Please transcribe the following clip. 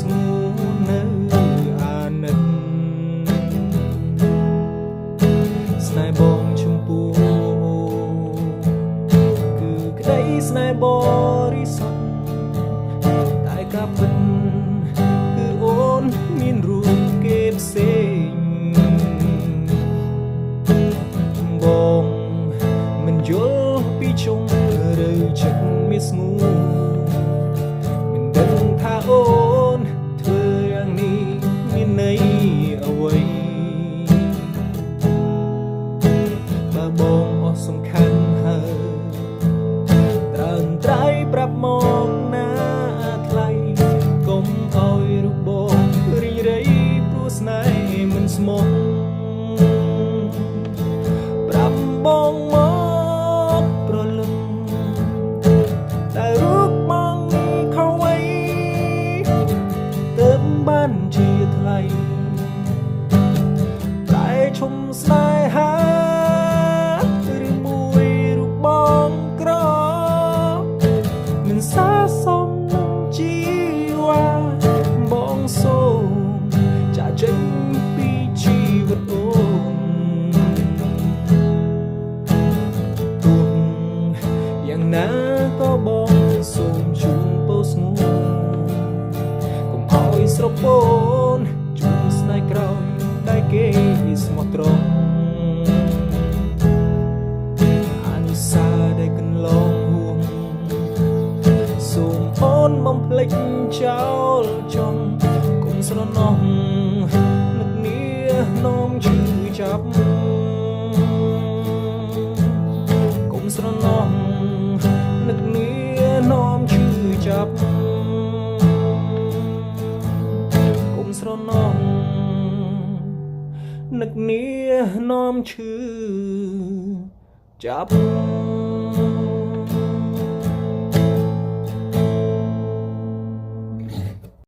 ស្ងួននៅអាណិតស្នេហ៍បងឈ្មោះគឺក្តីស្នេហ៍បរិសុទ្ធតែការពិតគឺអូនមានរូបគេផ្សេងបងមិនយល់ពីជុំឬចិត្តមានស្ងួនមិនដឹងថាអូនធ្វើយ៉ាងនេះមានន័យអ្វីបើបងអស់សំខាន់ហើយត្រឹមត្រៃប្រាប់មកណាថ្លៃកុំឲ្យរូបបងរីរៃព្រោះស្នេហ៍មិនស្មោះប្រាប់បងមកប្រលឹងតែរូបបងនេះខុសអ្វីទើបបានជាថ្លៃតែឈុំស្នេហាឬមួយរូបបងក្រមិនសាសមនឹងជីវ៉ាបងសូមចាក់ចេញពីជីវិតអូនទោះយ៉ាងណាក៏បងសូមជូនពរស្ងួនកុំឲ្យស្រពូនជូនស្នេហ៍ក្រោយដែលគេស្មោះត្រង់អនុសាដែលកន្លងហួងសូមអូនបំភ្លេចចោលចង់កុំស្រណោះនឹកនេះនោមឈឺចាប់កុំស្រណោះនឹកនេះនោមឈឺចាប់កុំស្រណោះនឹកនេះនោមឈឺចាប់